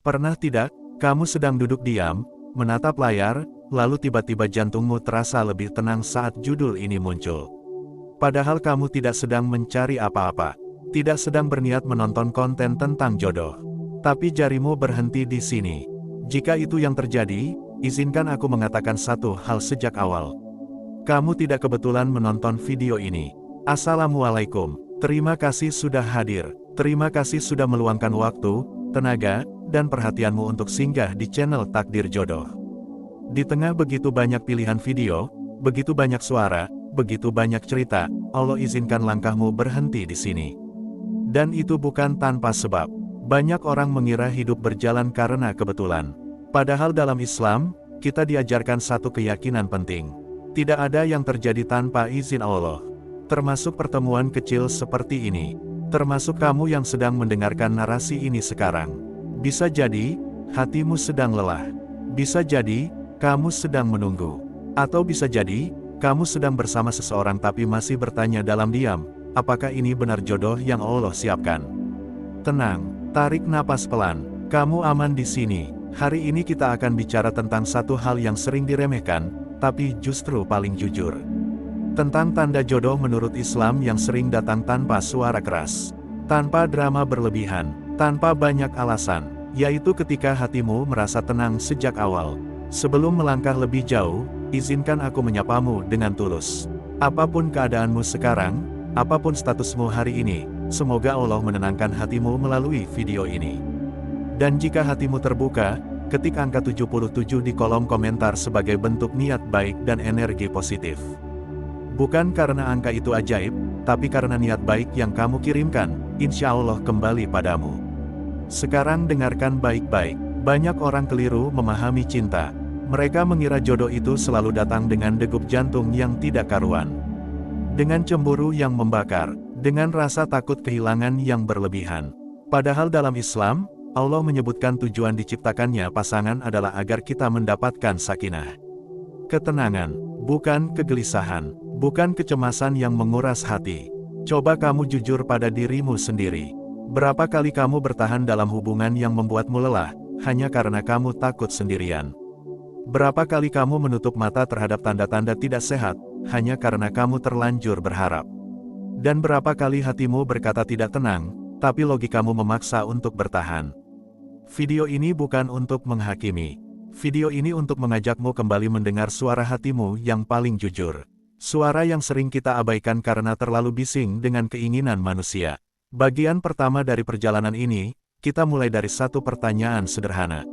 Pernah tidak, kamu sedang duduk diam, menatap layar, lalu tiba-tiba jantungmu terasa lebih tenang saat judul ini muncul. Padahal kamu tidak sedang mencari apa-apa, tidak sedang berniat menonton konten tentang jodoh. Tapi jarimu berhenti di sini. Jika itu yang terjadi, izinkan aku mengatakan satu hal sejak awal. Kamu tidak kebetulan menonton video ini. Assalamualaikum, terima kasih sudah hadir, terima kasih sudah meluangkan waktu, tenaga, dan perhatianmu untuk singgah di channel Takdir Jodoh. Di tengah begitu banyak pilihan video, begitu banyak suara, begitu banyak cerita, Allah izinkan langkahmu berhenti di sini. Dan itu bukan tanpa sebab. Banyak orang mengira hidup berjalan karena kebetulan. Padahal dalam Islam, kita diajarkan satu keyakinan penting. Tidak ada yang terjadi tanpa izin Allah. Termasuk pertemuan kecil seperti ini. Termasuk kamu yang sedang mendengarkan narasi ini sekarang. Bisa jadi, hatimu sedang lelah. Bisa jadi, kamu sedang menunggu. Atau bisa jadi, kamu sedang bersama seseorang tapi masih bertanya dalam diam, apakah ini benar jodoh yang Allah siapkan? Tenang, tarik napas pelan, kamu aman di sini. Hari ini kita akan bicara tentang satu hal yang sering diremehkan, tapi justru paling jujur. Tentang tanda jodoh menurut Islam yang sering datang tanpa suara keras, tanpa drama berlebihan, tanpa banyak alasan, yaitu ketika hatimu merasa tenang sejak awal. Sebelum melangkah lebih jauh, izinkan aku menyapamu dengan tulus. Apapun keadaanmu sekarang, apapun statusmu hari ini, semoga Allah menenangkan hatimu melalui video ini. Dan jika hatimu terbuka, ketik angka 77 di kolom komentar sebagai bentuk niat baik dan energi positif. Bukan karena angka itu ajaib, tapi karena niat baik yang kamu kirimkan, insya Allah kembali padamu. Sekarang dengarkan baik-baik, banyak orang keliru memahami cinta. Mereka mengira jodoh itu selalu datang dengan degup jantung yang tidak karuan. Dengan cemburu yang membakar, dengan rasa takut kehilangan yang berlebihan. Padahal dalam Islam, Allah menyebutkan tujuan diciptakannya pasangan adalah agar kita mendapatkan sakinah. Ketenangan, bukan kegelisahan, bukan kecemasan yang menguras hati. Coba kamu jujur pada dirimu sendiri. Berapa kali kamu bertahan dalam hubungan yang membuatmu lelah, hanya karena kamu takut sendirian? Berapa kali kamu menutup mata terhadap tanda-tanda tidak sehat, hanya karena kamu terlanjur berharap? Dan berapa kali hatimu berkata tidak tenang, tapi logikamu memaksa untuk bertahan? Video ini bukan untuk menghakimi. Video ini untuk mengajakmu kembali mendengar suara hatimu yang paling jujur. Suara yang sering kita abaikan karena terlalu bising dengan keinginan manusia. Bagian pertama dari perjalanan ini, kita mulai dari satu pertanyaan sederhana.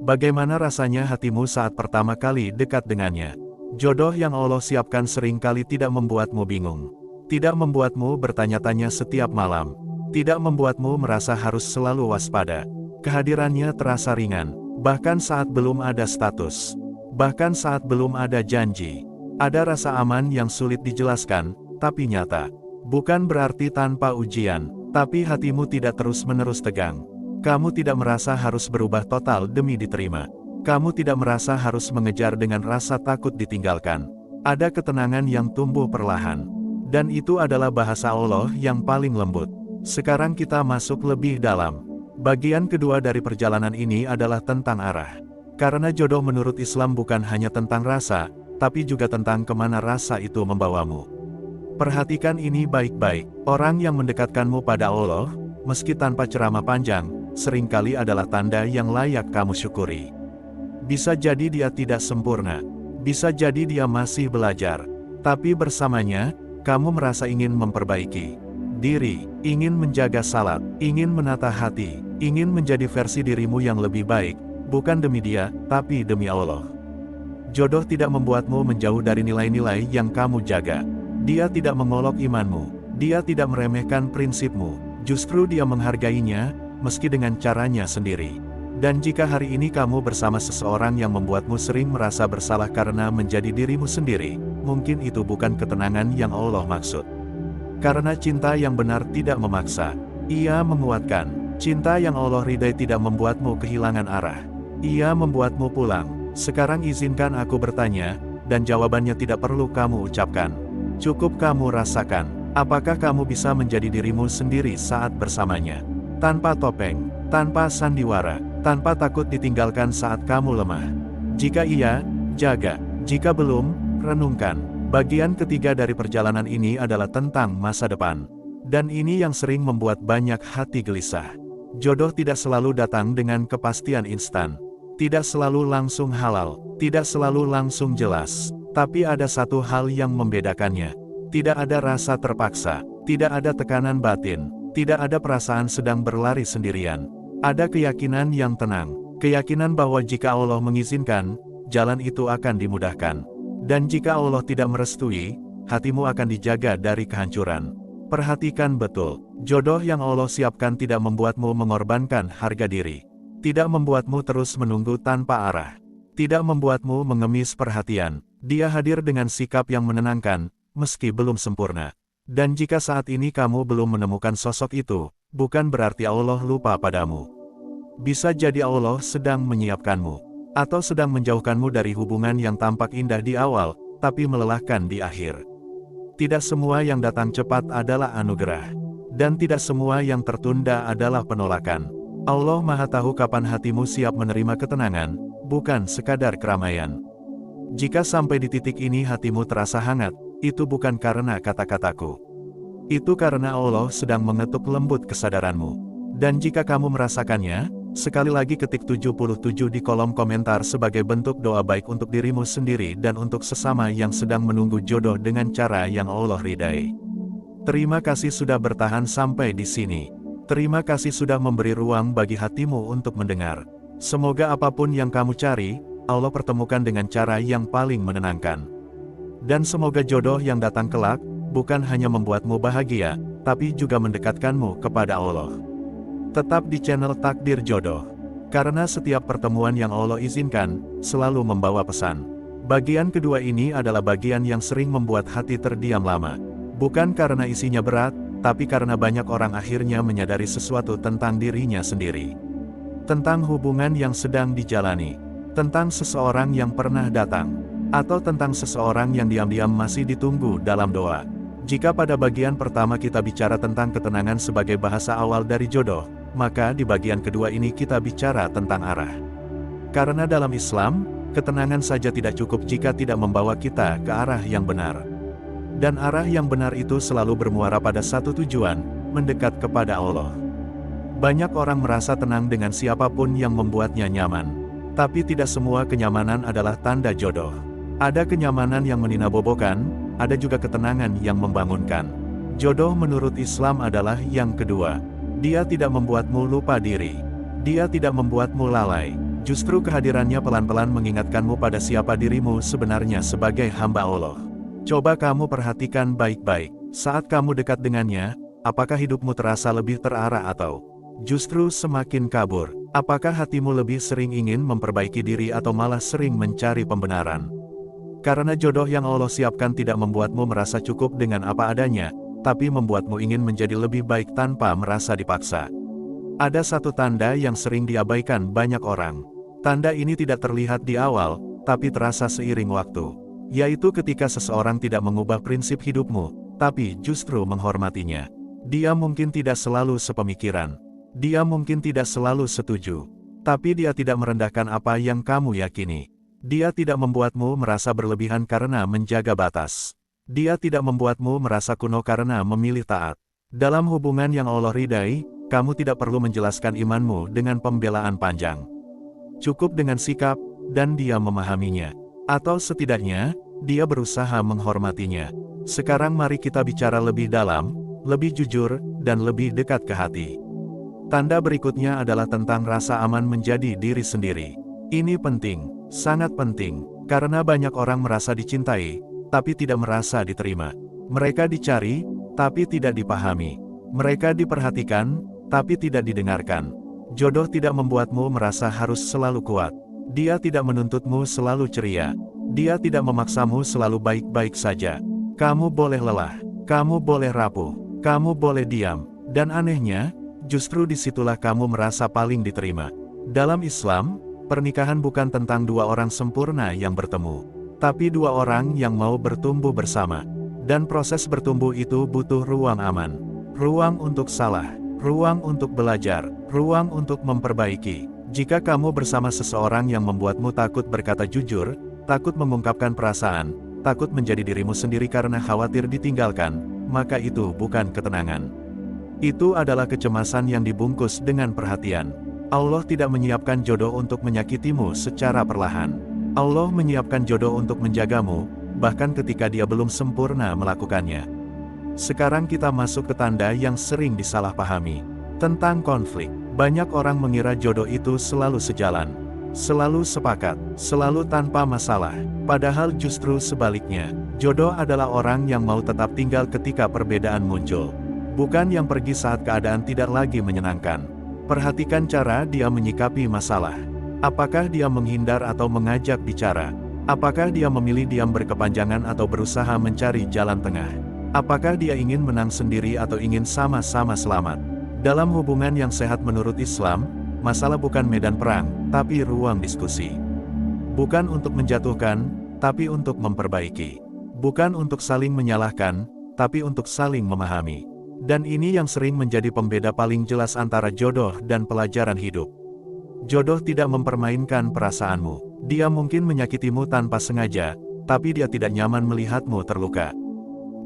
Bagaimana rasanya hatimu saat pertama kali dekat dengannya? Jodoh yang Allah siapkan seringkali tidak membuatmu bingung. Tidak membuatmu bertanya-tanya setiap malam. Tidak membuatmu merasa harus selalu waspada. Kehadirannya terasa ringan, bahkan saat belum ada status. Bahkan saat belum ada janji. Ada rasa aman yang sulit dijelaskan, tapi nyata. Bukan berarti tanpa ujian, tapi hatimu tidak terus-menerus tegang. Kamu tidak merasa harus berubah total demi diterima. Kamu tidak merasa harus mengejar dengan rasa takut ditinggalkan. Ada ketenangan yang tumbuh perlahan. Dan itu adalah bahasa Allah yang paling lembut. Sekarang kita masuk lebih dalam. Bagian kedua dari perjalanan ini adalah tentang arah. Karena jodoh menurut Islam bukan hanya tentang rasa, tapi juga tentang kemana rasa itu membawamu. Perhatikan ini baik-baik. Orang yang mendekatkanmu pada Allah, meski tanpa ceramah panjang, seringkali adalah tanda yang layak kamu syukuri. Bisa jadi dia tidak sempurna. Bisa jadi dia masih belajar. Tapi bersamanya, kamu merasa ingin memperbaiki diri, ingin menjaga salat, ingin menata hati, ingin menjadi versi dirimu yang lebih baik, bukan demi dia, tapi demi Allah. Jodoh tidak membuatmu menjauh dari nilai-nilai yang kamu jaga. Dia tidak mengolok imanmu. Dia tidak meremehkan prinsipmu. Justru dia menghargainya, meski dengan caranya sendiri. Dan jika hari ini kamu bersama seseorang yang membuatmu sering merasa bersalah karena menjadi dirimu sendiri, mungkin itu bukan ketenangan yang Allah maksud. Karena cinta yang benar tidak memaksa. Ia menguatkan. Cinta yang Allah ridai tidak membuatmu kehilangan arah. Ia membuatmu pulang. Sekarang izinkan aku bertanya, dan jawabannya tidak perlu kamu ucapkan. Cukup kamu rasakan. Apakah kamu bisa menjadi dirimu sendiri saat bersamanya? Tanpa topeng, tanpa sandiwara, tanpa takut ditinggalkan saat kamu lemah? Jika iya, jaga. Jika belum, renungkan. Bagian ketiga dari perjalanan ini adalah tentang masa depan. Dan ini yang sering membuat banyak hati gelisah. Jodoh tidak selalu datang dengan kepastian instan. Tidak selalu langsung halal, tidak selalu langsung jelas. Tapi ada satu hal yang membedakannya. Tidak ada rasa terpaksa, tidak ada tekanan batin, tidak ada perasaan sedang berlari sendirian. Ada keyakinan yang tenang, keyakinan bahwa jika Allah mengizinkan, jalan itu akan dimudahkan. Dan jika Allah tidak merestui, hatimu akan dijaga dari kehancuran. Perhatikan betul, jodoh yang Allah siapkan tidak membuatmu mengorbankan harga diri. Tidak membuatmu terus menunggu tanpa arah. Tidak membuatmu mengemis perhatian. Dia hadir dengan sikap yang menenangkan, meski belum sempurna. Dan jika saat ini kamu belum menemukan sosok itu, bukan berarti Allah lupa padamu. Bisa jadi Allah sedang menyiapkanmu, atau sedang menjauhkanmu dari hubungan yang tampak indah di awal, tapi melelahkan di akhir. Tidak semua yang datang cepat adalah anugerah. Dan tidak semua yang tertunda adalah penolakan. Allah Maha Tahu kapan hatimu siap menerima ketenangan, bukan sekadar keramaian. Jika sampai di titik ini hatimu terasa hangat, itu bukan karena kata-kataku. Itu karena Allah sedang mengetuk lembut kesadaranmu. Dan jika kamu merasakannya, sekali lagi ketik 77 di kolom komentar sebagai bentuk doa baik untuk dirimu sendiri dan untuk sesama yang sedang menunggu jodoh dengan cara yang Allah ridai. Terima kasih sudah bertahan sampai di sini. Terima kasih sudah memberi ruang bagi hatimu untuk mendengar. Semoga apapun yang kamu cari, Allah pertemukan dengan cara yang paling menenangkan. Dan semoga jodoh yang datang kelak, bukan hanya membuatmu bahagia, tapi juga mendekatkanmu kepada Allah. Tetap di channel Takdir Jodoh. Karena setiap pertemuan yang Allah izinkan, selalu membawa pesan. Bagian kedua ini adalah bagian yang sering membuat hati terdiam lama. Bukan karena isinya berat, tapi karena banyak orang akhirnya menyadari sesuatu tentang dirinya sendiri. Tentang hubungan yang sedang dijalani. Tentang seseorang yang pernah datang. Atau tentang seseorang yang diam-diam masih ditunggu dalam doa. Jika pada bagian pertama kita bicara tentang ketenangan sebagai bahasa awal dari jodoh, maka di bagian kedua ini kita bicara tentang arah. Karena dalam Islam, ketenangan saja tidak cukup jika tidak membawa kita ke arah yang benar. Dan arah yang benar itu selalu bermuara pada satu tujuan, mendekat kepada Allah. Banyak orang merasa tenang dengan siapapun yang membuatnya nyaman. Tapi tidak semua kenyamanan adalah tanda jodoh. Ada kenyamanan yang meninabobokan, ada juga ketenangan yang membangunkan. Jodoh menurut Islam adalah yang kedua. Dia tidak membuatmu lupa diri. Dia tidak membuatmu lalai. Justru kehadirannya pelan-pelan mengingatkanmu pada siapa dirimu sebenarnya sebagai hamba Allah. Coba kamu perhatikan baik-baik. Saat kamu dekat dengannya, apakah hidupmu terasa lebih terarah atau justru semakin kabur? Apakah hatimu lebih sering ingin memperbaiki diri atau malah sering mencari pembenaran? Karena jodoh yang Allah siapkan tidak membuatmu merasa cukup dengan apa adanya, tapi membuatmu ingin menjadi lebih baik tanpa merasa dipaksa. Ada satu tanda yang sering diabaikan banyak orang. Tanda ini tidak terlihat di awal, tapi terasa seiring waktu. Yaitu ketika seseorang tidak mengubah prinsip hidupmu, tapi justru menghormatinya. Dia mungkin tidak selalu sepemikiran. Dia mungkin tidak selalu setuju. Tapi dia tidak merendahkan apa yang kamu yakini. Dia tidak membuatmu merasa berlebihan karena menjaga batas. Dia tidak membuatmu merasa kuno karena memilih taat. Dalam hubungan yang Allah ridai, kamu tidak perlu menjelaskan imanmu dengan pembelaan panjang. Cukup dengan sikap, dan dia memahaminya. Atau setidaknya, dia berusaha menghormatinya. Sekarang mari kita bicara lebih dalam, lebih jujur, dan lebih dekat ke hati. Tanda berikutnya adalah tentang rasa aman menjadi diri sendiri. Ini penting, sangat penting, karena banyak orang merasa dicintai, tapi tidak merasa diterima. Mereka dicari, tapi tidak dipahami. Mereka diperhatikan, tapi tidak didengarkan. Jodoh tidak membuatmu merasa harus selalu kuat. Dia tidak menuntutmu selalu ceria. Dia tidak memaksamu selalu baik-baik saja. Kamu boleh lelah, kamu boleh rapuh, kamu boleh diam. Dan anehnya, justru disitulah kamu merasa paling diterima. Dalam Islam, pernikahan bukan tentang dua orang sempurna yang bertemu, tapi dua orang yang mau bertumbuh bersama. Dan proses bertumbuh itu butuh ruang aman. Ruang untuk salah, ruang untuk belajar, ruang untuk memperbaiki. Jika kamu bersama seseorang yang membuatmu takut berkata jujur, takut mengungkapkan perasaan, takut menjadi dirimu sendiri karena khawatir ditinggalkan, maka itu bukan ketenangan. Itu adalah kecemasan yang dibungkus dengan perhatian. Allah tidak menyiapkan jodoh untuk menyakitimu secara perlahan. Allah menyiapkan jodoh untuk menjagamu, bahkan ketika dia belum sempurna melakukannya. Sekarang kita masuk ke tanda yang sering disalahpahami. Tentang konflik, banyak orang mengira jodoh itu selalu sejalan, selalu sepakat, selalu tanpa masalah. Padahal justru sebaliknya, jodoh adalah orang yang mau tetap tinggal ketika perbedaan muncul. Bukan yang pergi saat keadaan tidak lagi menyenangkan. Perhatikan cara dia menyikapi masalah. Apakah dia menghindar atau mengajak bicara? Apakah dia memilih diam berkepanjangan atau berusaha mencari jalan tengah? Apakah dia ingin menang sendiri atau ingin sama-sama selamat? Dalam hubungan yang sehat menurut Islam, masalah bukan medan perang, tapi ruang diskusi. Bukan untuk menjatuhkan, tapi untuk memperbaiki. Bukan untuk saling menyalahkan, tapi untuk saling memahami. Dan ini yang sering menjadi pembeda paling jelas antara jodoh dan pelajaran hidup. Jodoh tidak mempermainkan perasaanmu. Dia mungkin menyakitimu tanpa sengaja, tapi dia tidak nyaman melihatmu terluka.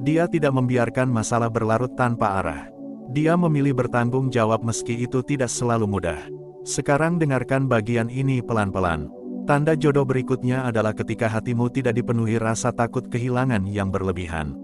Dia tidak membiarkan masalah berlarut tanpa arah. Dia memilih bertanggung jawab meski itu tidak selalu mudah. Sekarang dengarkan bagian ini pelan-pelan. Tanda jodoh berikutnya adalah ketika hatimu tidak dipenuhi rasa takut kehilangan yang berlebihan.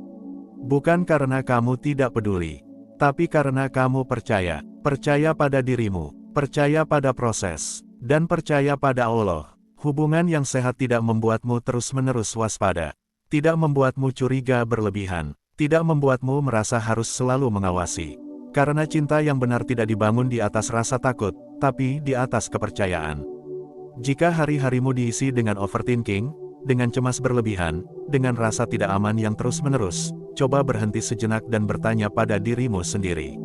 Bukan karena kamu tidak peduli, tapi karena kamu percaya. Percaya pada dirimu, percaya pada proses, dan percaya pada Allah. Hubungan yang sehat tidak membuatmu terus-menerus waspada, tidak membuatmu curiga berlebihan, tidak membuatmu merasa harus selalu mengawasi. Karena cinta yang benar tidak dibangun di atas rasa takut, tapi di atas kepercayaan. Jika hari-harimu diisi dengan overthinking, dengan cemas berlebihan, dengan rasa tidak aman yang terus-menerus, coba berhenti sejenak dan bertanya pada dirimu sendiri.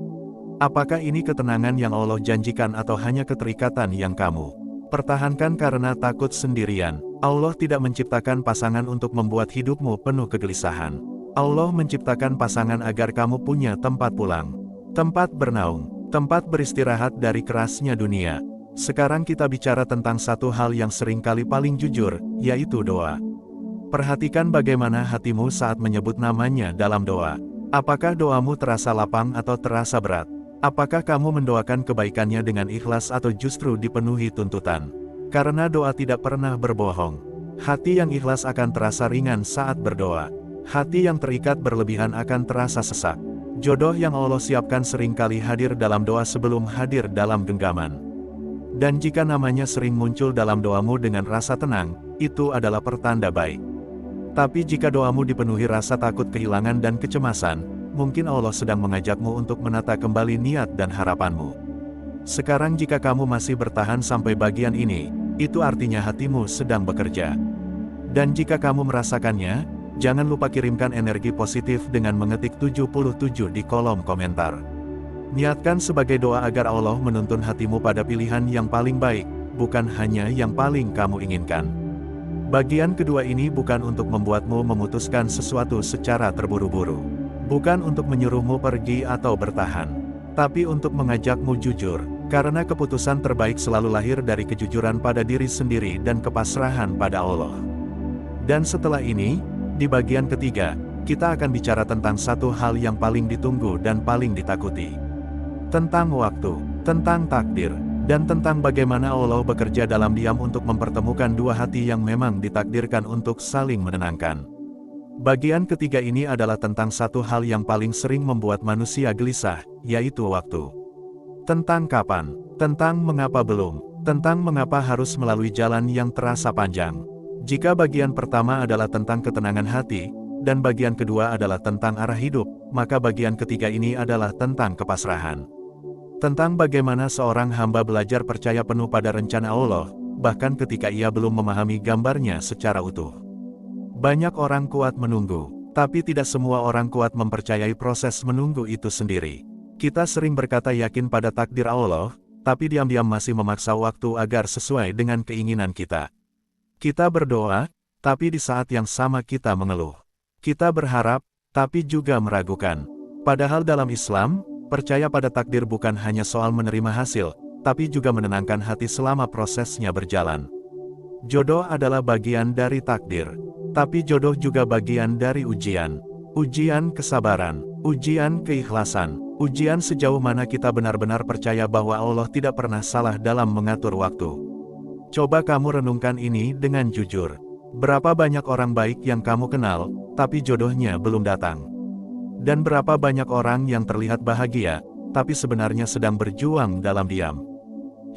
Apakah ini ketenangan yang Allah janjikan atau hanya keterikatan yang kamu pertahankan karena takut sendirian? Allah tidak menciptakan pasangan untuk membuat hidupmu penuh kegelisahan. Allah menciptakan pasangan agar kamu punya tempat pulang, tempat bernaung, tempat beristirahat dari kerasnya dunia. Sekarang kita bicara tentang satu hal yang seringkali paling jujur, yaitu doa. Perhatikan bagaimana hatimu saat menyebut namanya dalam doa. Apakah doamu terasa lapang atau terasa berat? Apakah kamu mendoakan kebaikannya dengan ikhlas atau justru dipenuhi tuntutan? Karena doa tidak pernah berbohong. Hati yang ikhlas akan terasa ringan saat berdoa. Hati yang terikat berlebihan akan terasa sesak. Jodoh yang Allah siapkan seringkali hadir dalam doa sebelum hadir dalam genggaman. Dan jika namanya sering muncul dalam doamu dengan rasa tenang, itu adalah pertanda baik. Tapi jika doamu dipenuhi rasa takut kehilangan dan kecemasan, mungkin Allah sedang mengajakmu untuk menata kembali niat dan harapanmu. Sekarang jika kamu masih bertahan sampai bagian ini, itu artinya hatimu sedang bekerja. Dan jika kamu merasakannya, jangan lupa kirimkan energi positif dengan mengetik 77 di kolom komentar. Niatkan sebagai doa agar Allah menuntun hatimu pada pilihan yang paling baik, bukan hanya yang paling kamu inginkan. Bagian kedua ini bukan untuk membuatmu memutuskan sesuatu secara terburu-buru. Bukan untuk menyuruhmu pergi atau bertahan. Tapi untuk mengajakmu jujur, karena keputusan terbaik selalu lahir dari kejujuran pada diri sendiri dan kepasrahan pada Allah. Dan setelah ini, di bagian ketiga, kita akan bicara tentang satu hal yang paling ditunggu dan paling ditakuti. Tentang waktu, tentang takdir, dan tentang bagaimana Allah bekerja dalam diam untuk mempertemukan dua hati yang memang ditakdirkan untuk saling menenangkan. Bagian ketiga ini adalah tentang satu hal yang paling sering membuat manusia gelisah, yaitu waktu. Tentang kapan, tentang mengapa belum, tentang mengapa harus melalui jalan yang terasa panjang. Jika bagian pertama adalah tentang ketenangan hati, dan bagian kedua adalah tentang arah hidup, maka bagian ketiga ini adalah tentang kepasrahan. Tentang bagaimana seorang hamba belajar percaya penuh pada rencana Allah, bahkan ketika ia belum memahami gambarnya secara utuh. Banyak orang kuat menunggu, tapi tidak semua orang kuat mempercayai proses menunggu itu sendiri. Kita sering berkata yakin pada takdir Allah, tapi diam-diam masih memaksa waktu agar sesuai dengan keinginan kita. Kita berdoa, tapi di saat yang sama kita mengeluh. Kita berharap, tapi juga meragukan. Padahal dalam Islam, percaya pada takdir bukan hanya soal menerima hasil, tapi juga menenangkan hati selama prosesnya berjalan. Jodoh adalah bagian dari takdir, tapi jodoh juga bagian dari ujian. Ujian kesabaran, ujian keikhlasan, ujian sejauh mana kita benar-benar percaya bahwa Allah tidak pernah salah dalam mengatur waktu. Coba kamu renungkan ini dengan jujur. Berapa banyak orang baik yang kamu kenal, tapi jodohnya belum datang? Dan berapa banyak orang yang terlihat bahagia, tapi sebenarnya sedang berjuang dalam diam?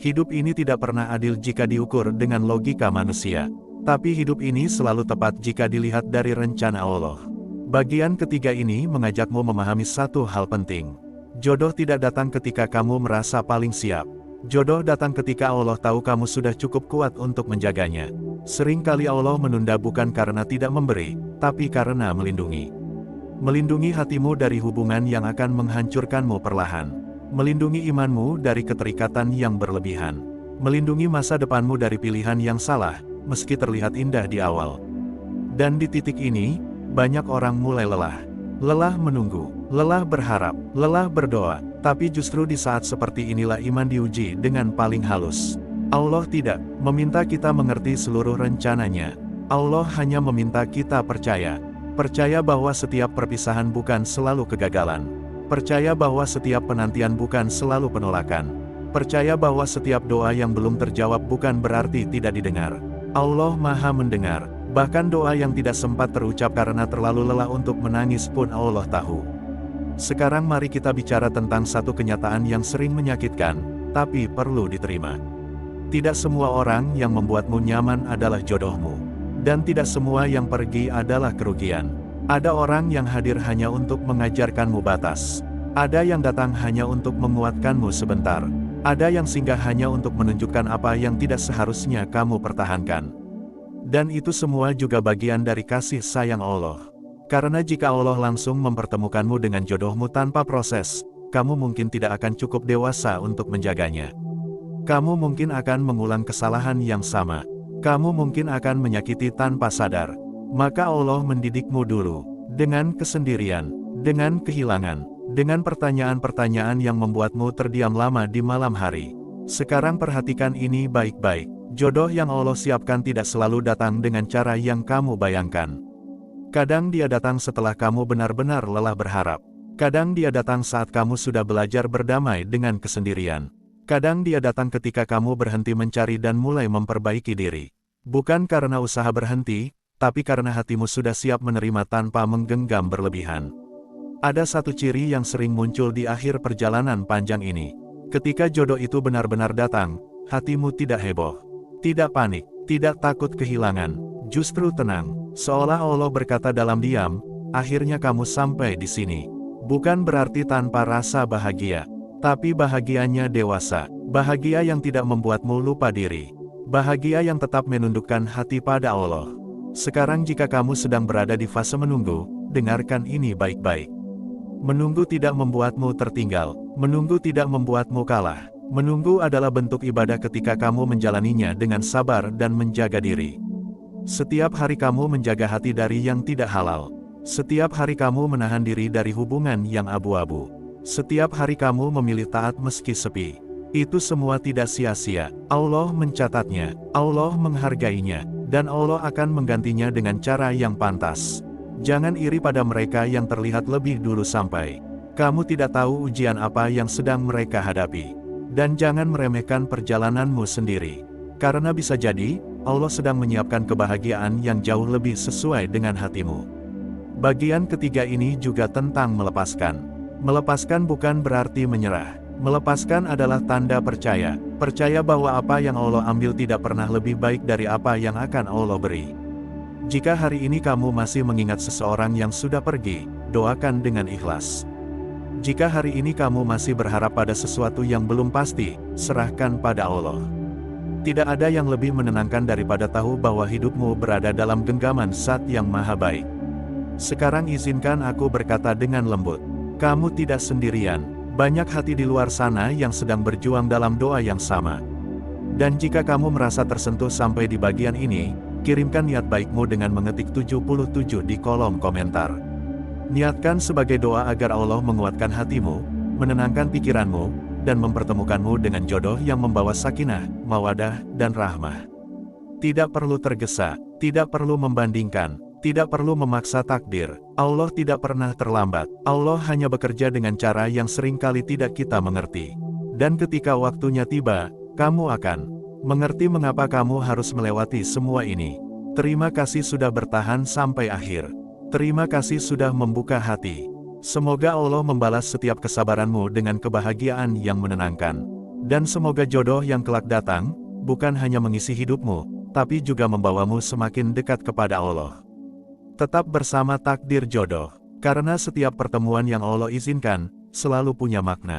Hidup ini tidak pernah adil jika diukur dengan logika manusia. Tapi hidup ini selalu tepat jika dilihat dari rencana Allah. Bagian ketiga ini mengajakmu memahami satu hal penting. Jodoh tidak datang ketika kamu merasa paling siap. Jodoh datang ketika Allah tahu kamu sudah cukup kuat untuk menjaganya. Seringkali Allah menunda bukan karena tidak memberi, tapi karena melindungi. Melindungi hatimu dari hubungan yang akan menghancurkanmu perlahan. Melindungi imanmu dari keterikatan yang berlebihan. Melindungi masa depanmu dari pilihan yang salah, meski terlihat indah di awal. Dan di titik ini, banyak orang mulai lelah. Lelah menunggu, lelah berharap, lelah berdoa, tapi justru di saat seperti inilah iman diuji dengan paling halus. Allah tidak meminta kita mengerti seluruh rencananya. Allah hanya meminta kita percaya. Percaya bahwa setiap perpisahan bukan selalu kegagalan. Percaya bahwa setiap penantian bukan selalu penolakan. Percaya bahwa setiap doa yang belum terjawab bukan berarti tidak didengar. Allah Maha mendengar, bahkan doa yang tidak sempat terucap karena terlalu lelah untuk menangis pun Allah tahu. Sekarang mari kita bicara tentang satu kenyataan yang sering menyakitkan, tapi perlu diterima. Tidak semua orang yang membuatmu nyaman adalah jodohmu. Dan tidak semua yang pergi adalah kerugian. Ada orang yang hadir hanya untuk mengajarkanmu batas. Ada yang datang hanya untuk menguatkanmu sebentar. Ada yang singgah hanya untuk menunjukkan apa yang tidak seharusnya kamu pertahankan. Dan itu semua juga bagian dari kasih sayang Allah. Karena jika Allah langsung mempertemukanmu dengan jodohmu tanpa proses, kamu mungkin tidak akan cukup dewasa untuk menjaganya. Kamu mungkin akan mengulang kesalahan yang sama. Kamu mungkin akan menyakiti tanpa sadar. Maka Allah mendidikmu dulu, dengan kesendirian, dengan kehilangan, dengan pertanyaan-pertanyaan yang membuatmu terdiam lama di malam hari. Sekarang perhatikan ini baik-baik. Jodoh yang Allah siapkan tidak selalu datang dengan cara yang kamu bayangkan. Kadang dia datang setelah kamu benar-benar lelah berharap. Kadang dia datang saat kamu sudah belajar berdamai dengan kesendirian. Kadang dia datang ketika kamu berhenti mencari dan mulai memperbaiki diri. Bukan karena usaha berhenti, tapi karena hatimu sudah siap menerima tanpa menggenggam berlebihan. Ada satu ciri yang sering muncul di akhir perjalanan panjang ini. Ketika jodoh itu benar-benar datang, hatimu tidak heboh, tidak panik, tidak takut kehilangan, justru tenang. Seolah Allah berkata dalam diam, akhirnya kamu sampai di sini. Bukan berarti tanpa rasa bahagia, tapi bahagianya dewasa. Bahagia yang tidak membuatmu lupa diri. Bahagia yang tetap menundukkan hati pada Allah. Sekarang jika kamu sedang berada di fase menunggu, dengarkan ini baik-baik. Menunggu tidak membuatmu tertinggal. Menunggu tidak membuatmu kalah. Menunggu adalah bentuk ibadah ketika kamu menjalaninya dengan sabar dan menjaga diri. Setiap hari kamu menjaga hati dari yang tidak halal. Setiap hari kamu menahan diri dari hubungan yang abu-abu. Setiap hari kamu memilih taat meski sepi. Itu semua tidak sia-sia. Allah mencatatnya, Allah menghargainya, dan Allah akan menggantinya dengan cara yang pantas. Jangan iri pada mereka yang terlihat lebih dulu sampai. Kamu tidak tahu ujian apa yang sedang mereka hadapi. Dan jangan meremehkan perjalananmu sendiri. Karena bisa jadi, Allah sedang menyiapkan kebahagiaan yang jauh lebih sesuai dengan hatimu. Bagian ketiga ini juga tentang melepaskan. Melepaskan bukan berarti menyerah. Melepaskan adalah tanda percaya. Percaya bahwa apa yang Allah ambil tidak pernah lebih baik dari apa yang akan Allah beri. Jika hari ini kamu masih mengingat seseorang yang sudah pergi, doakan dengan ikhlas. Jika hari ini kamu masih berharap pada sesuatu yang belum pasti, serahkan pada Allah. Tidak ada yang lebih menenangkan daripada tahu bahwa hidupmu berada dalam genggaman Zat yang Maha Baik. Sekarang izinkan aku berkata dengan lembut. Kamu tidak sendirian. Banyak hati di luar sana yang sedang berjuang dalam doa yang sama. Dan jika kamu merasa tersentuh sampai di bagian ini, kirimkan niat baikmu dengan mengetik 77 di kolom komentar. Niatkan sebagai doa agar Allah menguatkan hatimu, menenangkan pikiranmu, dan mempertemukanmu dengan jodoh yang membawa sakinah, mawadah, dan rahmah. Tidak perlu tergesa, tidak perlu membandingkan, tidak perlu memaksa takdir. Allah tidak pernah terlambat. Allah hanya bekerja dengan cara yang seringkali tidak kita mengerti. Dan ketika waktunya tiba, kamu akan mengerti mengapa kamu harus melewati semua ini. Terima kasih sudah bertahan sampai akhir. Terima kasih sudah membuka hati. Semoga Allah membalas setiap kesabaranmu dengan kebahagiaan yang menenangkan. Dan semoga jodoh yang kelak datang, bukan hanya mengisi hidupmu, tapi juga membawamu semakin dekat kepada Allah. Tetap bersama takdir jodoh, karena setiap pertemuan yang Allah izinkan, selalu punya makna.